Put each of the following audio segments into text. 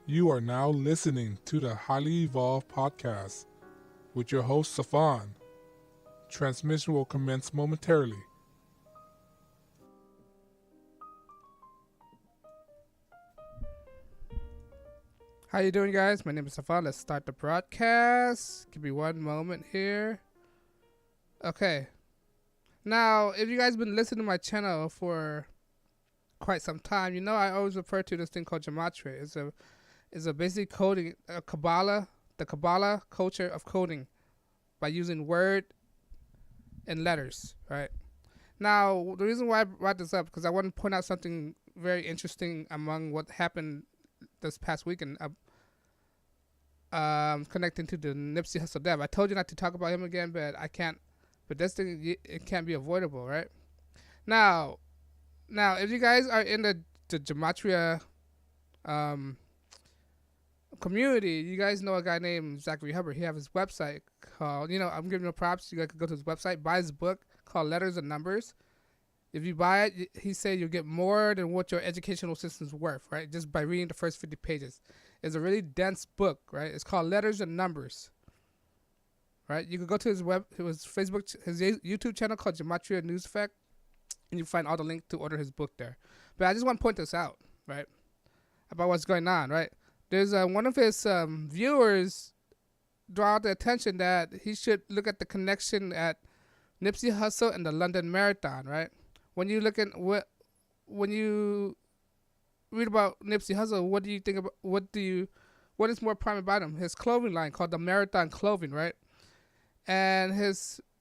You are now listening to the Highly Evolved Podcast with your host, Safan. Transmission will commence momentarily. How you doing, guys? My name is Safan. Let's start the broadcast. Give me one moment here. Okay. Now, if you guys been listening to my channel for quite some time, you know I always refer to this thing called gematria. It's a basic coding, Kabbalah, the Kabbalah culture of coding by using word and letters, right? Now, the reason why I brought this up because I want to point out something very interesting among what happened this past weekend, connecting to the Nipsey Hussle death. I told you not to talk about him again, but I can't. But this thing, it can't be avoidable, right? Now, if you guys are in the gematria community, you guys know a guy named Zachary Hubbard. He has his website called, I'm giving him props. You guys can go to his website, buy his book called Letters and Numbers. If you buy it, he said you'll get more than what your educational system's worth, right? Just by reading the first 50 pages. It's a really dense book, right? It's called Letters and Numbers, right? You can go to his Facebook, his YouTube channel called Gematria News Effect, and you find all the links to order his book there. But I just want to point this out, right? About what's going on, right? There's one of his viewers draw the attention that he should look at the connection at Nipsey Hussle and the London Marathon, right? When you look at when you read about Nipsey Hussle, what do you think about what is more prime about him? His clothing line called the Marathon Clothing, right? And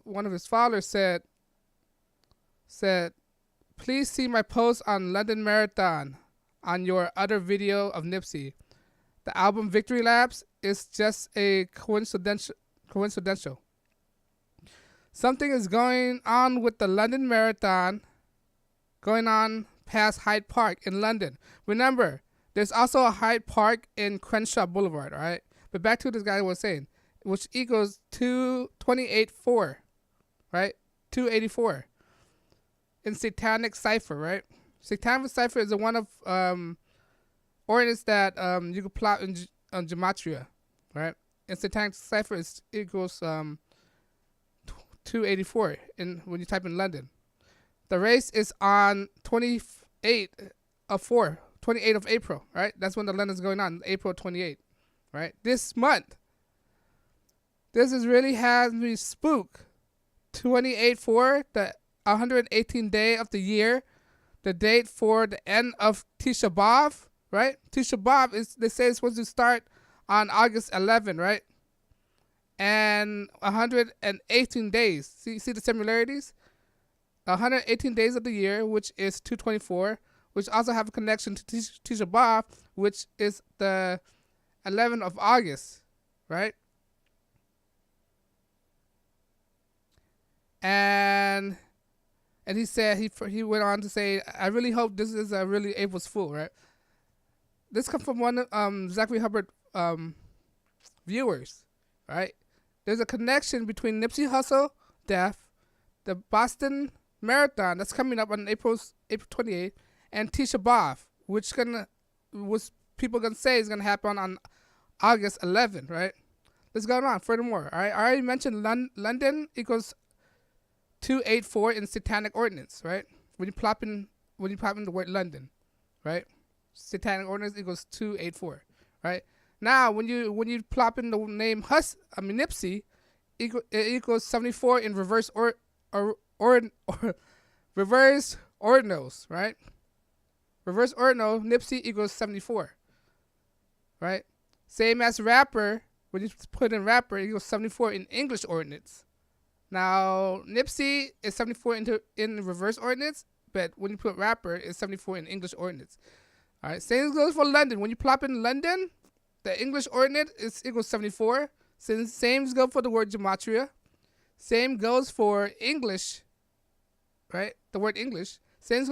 one of his followers said, please see my post on London Marathon on your other video of Nipsey. The album Victory Laps is just a coincidental. Something is going on with the London Marathon going on past Hyde Park in London. Remember, there's also a Hyde Park in Crenshaw Boulevard, all right? But back to what this guy was saying, which equals 228.4, right? 284 in Satanic Cipher, right? Satanic Cipher is one of ordinance that you can plot in gematria, right? And Satanic Cipher equals 284 when you type in London. The race is on 28th of April, right? That's when the London's going on, April 28th, right? This month. This really has me spooked. 28/4, the 118th day of the year, the date for the end of Tisha B'Av, right? Tisha B'Av they say it's supposed to start on August 11, right? And 118 days. See the similarities? 118 days of the year, which is 224, which also have a connection to Tisha B'Av, which is the 11th of August, right? And he said, he went on to say, I really hope this is a really April's Fool, right? This comes from one of Zachary Hubbard viewers, right? There's a connection between Nipsey Hussle death, the Boston Marathon that's coming up on April 28th, and Tisha B'Av, which people gonna say is gonna happen on August 11th, right? Let's go on. Furthermore, all right, I already mentioned London equals 284 in Satanic Ordinance, right? When you plop in the word London, right? Satanic Ordinance equals 284, right? Now, when you plop in the name Nipsey, it equals 74 in reverse reverse ordinals, right? Reverse ordinal, Nipsey equals 74, right? Same as rapper, when you put in rapper, it equals 74 in English ordinance. Now, Nipsey is 74 in reverse ordinance, but when you put rapper, it's 74 in English ordinance. All right, same goes for London. When you plop in London, the English ordinate is equals 74. Same goes for the word gematria. Same goes for English, right? The word English. Same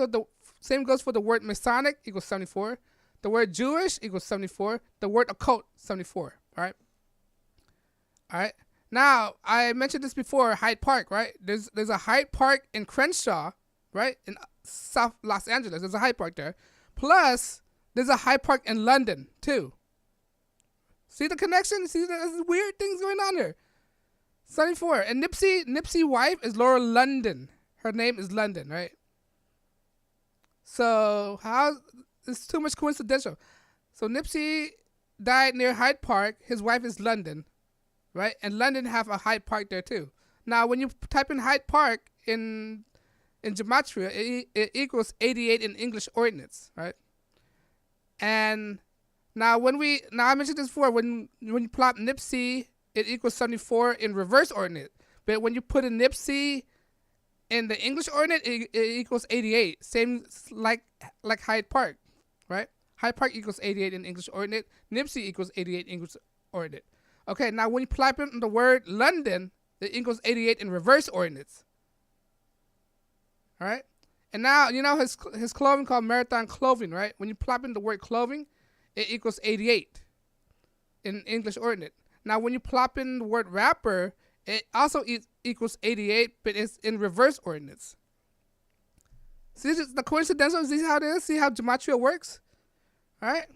goes for the word Masonic equals 74. The word Jewish equals 74. The word occult 74. All right. All right. Now, I mentioned this before, Hyde Park, right? There's a Hyde Park in Crenshaw, right? In South Los Angeles. There's a Hyde Park there. Plus, there's a Hyde Park in London, too, See the connection? See the weird things going on there. 74. And Nipsey's wife is Laura London. Her name is London, right? So it's too much coincidental. So Nipsey died near Hyde Park. His wife is London, right? And London have a Hyde Park there too. Now, when you type in Hyde Park in gematria, it equals 88 in English ordinance, right? And now I mentioned this before, when you plot Nipsey, it equals 74 in reverse ordinate. But when you put a Nipsey in the English ordinate, it equals 88. Same like Hyde Park, right? Hyde Park equals 88 in English ordinate. Nipsey equals 88 English ordinate. Okay, now when you plot in the word London, it equals 88 in reverse ordinates. All right? And now, you know his clothing called Marathon Clothing, right? When you plop in the word clothing, it equals 88 in English ordinate. Now, when you plop in the word rapper, it also equals 88, but it's in reverse ordinates. See the coincidental? See how it is? See how gematria works? All right?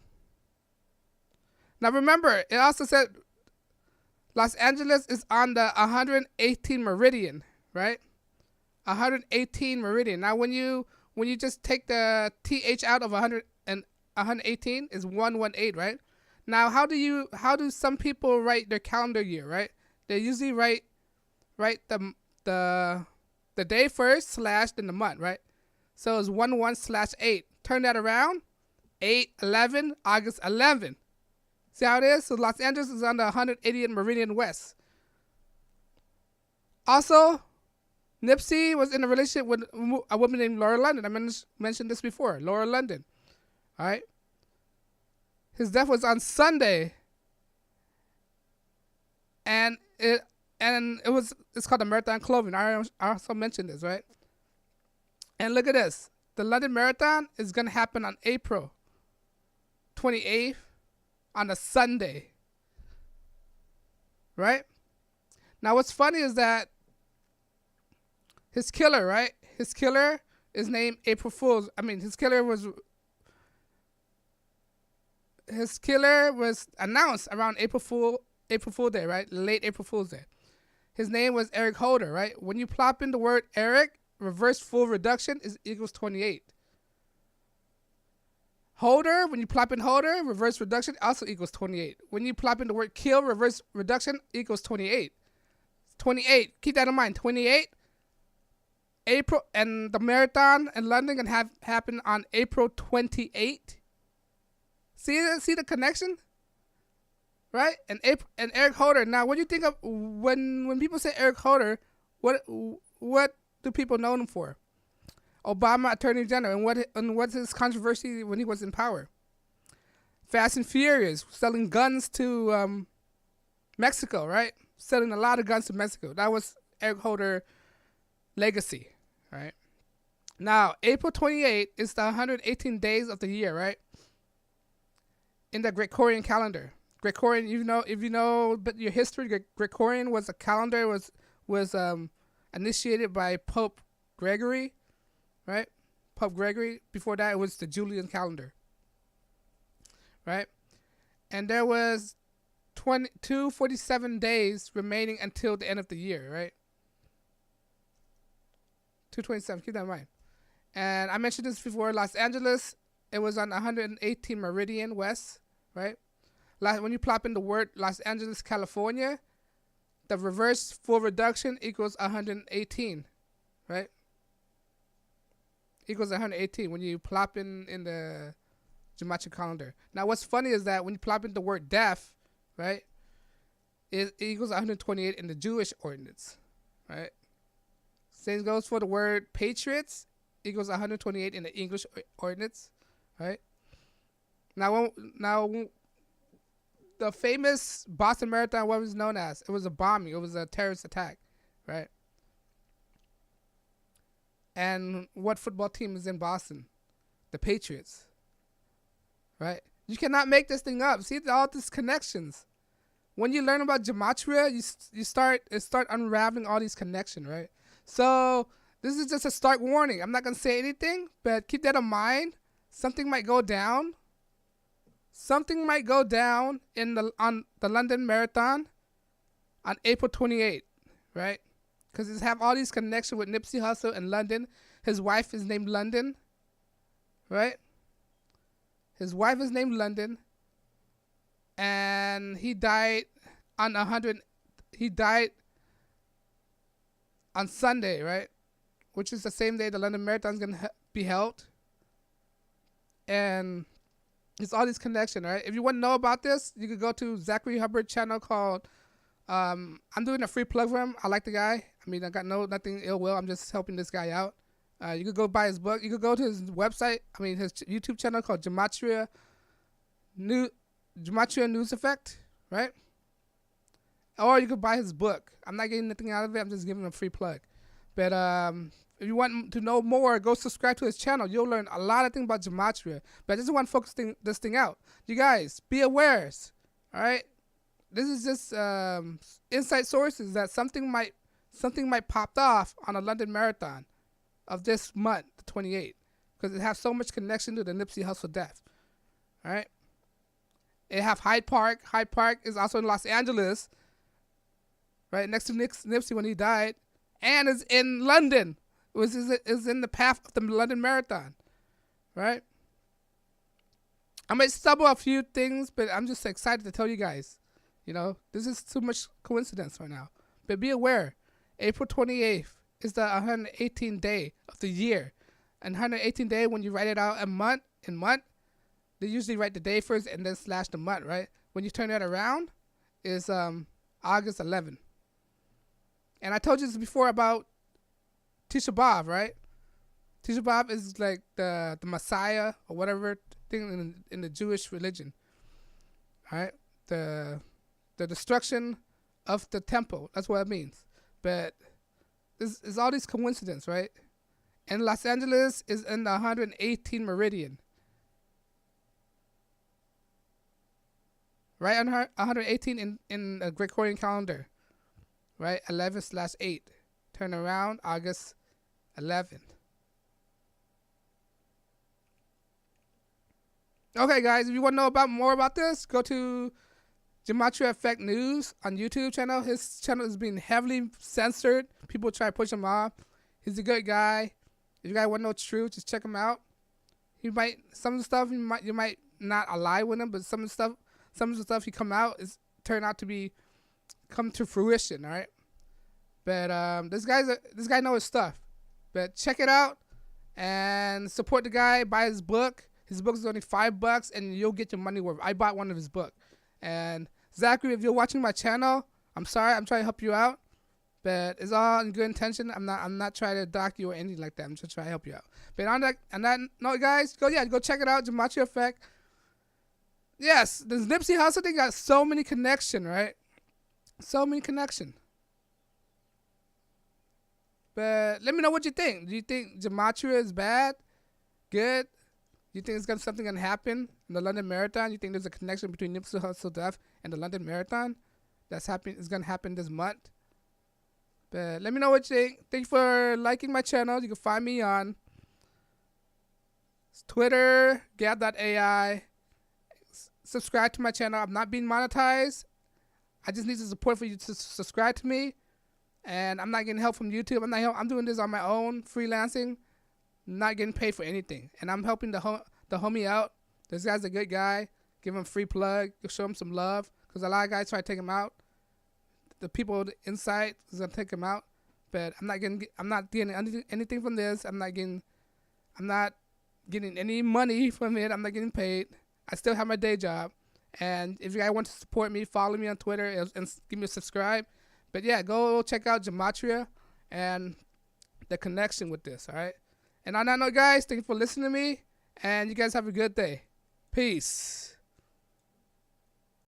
Now, remember, it also said Los Angeles is on the 118 meridian, right? 118 meridian. Now, when you just take the th out of 100 and 118 is 118, right? Now, how do some people write their calendar year, right? They usually write the day first / then the month, right? So it's 11/8. Turn that around, 8/11 August 11. See how it is? So Los Angeles is on the 180th meridian west. Also, Nipsey was in a relationship with a woman named Laura London. I mentioned this before, Laura London. All right. His death was on Sunday, and it's called the Marathon Clothing. I also mentioned this, right? And look at this. The London Marathon is gonna happen on April 28th on a Sunday, right? Now, what's funny is that his killer, right? His killer is named April Fool's. I mean, his killer was announced around April Fool Day, right? Late April Fool's Day. His name was Eric Holder, right? When you plop in the word Eric, reverse full reduction is equals 28. Holder, when you plop in Holder, reverse reduction also equals 28. When you plop in the word kill, reverse reduction equals 28. 28, keep that in mind, 28. April, and the marathon in London can happen on April 28. See the connection, right? And Eric Holder. Now, what do you think of when people say Eric Holder? What do people know him for? Obama Attorney General, and what's his controversy when he was in power? Fast and Furious, selling guns to Mexico, right? Selling a lot of guns to Mexico. That was Eric Holder legacy, right? Now, April 28 is the 118 days of the year, right? In the Gregorian calendar. Gregorian, if you know but your history, Gregorian was a calendar was initiated by Pope Gregory, right? Pope Gregory. Before that, it was the Julian calendar, right? And there was 247 days remaining until the end of the year, right? 227. Keep that in mind. And I mentioned this before. Los Angeles, it was on 118 meridian west, right? When you plop in the word Los Angeles, California, the reverse full reduction equals 118, right? Equals 118 when you plop in the gematria calendar. Now, what's funny is that when you plop in the word death, right, it equals 128 in the Jewish ordinance, right? Same goes for the word patriots, equals 128 in the English ordinance, right? Now, the famous Boston Marathon, what was it known as? It was a bombing. It was a terrorist attack, right? And what football team is in Boston? The Patriots, right? You cannot make this thing up. See all these connections. When you learn about gematria, you start unraveling all these connections, right? So this is just a stark warning. I'm not gonna say anything, but keep that in mind. Something might go down, something might go down on the London Marathon on April 28th, right? Because it have all these connections with Nipsey Hussle in London. His wife is named London, right? His wife is named London, and he died on 100. He died on Sunday, right? Which is the same day the London Marathon is gonna be held, and it's all these connections, right? If you want to know about this, you could go to Zachary Hubbard channel called. I'm doing a free plug for him. I like the guy. I mean, I got nothing ill will. I'm just helping this guy out. You could go buy his book. You could go to his website. I mean, his YouTube channel called Gematria News Effect, right? Or you could buy his book. I'm not getting anything out of it. I'm just giving him a free plug. But if you want to know more, go subscribe to his channel. You'll learn a lot of things about Gematria. But I just want to focus this thing out. You guys, be aware. All right? This is just inside sources that something might pop off on a London Marathon of this month, the 28th, because it has so much connection to the Nipsey Hussle death. All right? It have Hyde Park. Hyde Park is also in Los Angeles, right next to Nipsey when he died, and is in London. Is in the path of the London Marathon, right? I might stumble a few things, but I'm just excited to tell you guys. You know, this is too much coincidence right now. But be aware, April 28th is the 118th day of the year. And 118th day, when you write it out in month, they usually write the day first and then slash the month, right? When you turn that around, is August 11th. And I told you this before about Tisha B'Av, right? Tisha B'Av is like the Messiah or whatever thing in the Jewish religion, right? The destruction of the temple. That's what it means. But this is all these coincidence, right? And Los Angeles is in the 118 meridian. Right on 118 in the Gregorian calendar. Right? 11/8. Turn around August 11th. Okay, guys, if you want to know more about this, go to Gematria Effect News on YouTube channel. His channel is being heavily censored. People try to push him off. He's a good guy. If you guys want to know the truth, just check him out. Some of the stuff you might not ally with him, but some of the stuff he come out is turn out to come to fruition. All right, but this guy knows his stuff. But check it out and support the guy. Buy his book. His book is only $5, and you'll get your money worth. I bought one of his books. And Zachary, if you're watching my channel, I'm sorry. I'm trying to help you out, but it's all in good intention. I'm not trying to dock you or anything like that. I'm just trying to help you out. But on that note, guys, go check it out. Gematria Effect. Yes, this Nipsey Hussle thing got so many connection, right? So many connection. But let me know what you think. Do you think Gematria is bad? Good? You think something gonna happen in the London Marathon? You think there's a connection between Nipsey Hussle death and the London Marathon is gonna happen this month? But let me know what you think. Thank you for liking my channel. You can find me on Twitter, gab.ai. Subscribe to my channel. I'm not being monetized. I just need the support for you to subscribe to me. And I'm not getting help from YouTube. I'm doing this on my own, freelancing. Not getting paid for anything. And I'm helping the homie out. This guy's a good guy. Give him a free plug. Show him some love. Because a lot of guys try to take him out. The people inside is going to take him out. But I'm not getting anything from this. I'm not getting any money from it. I'm not getting paid. I still have my day job. And if you guys want to support me, follow me on Twitter and give me a subscribe. But yeah, go check out Gematria and the connection with this, all right? And on that note, guys, thank you for listening to me. And you guys have a good day. Peace.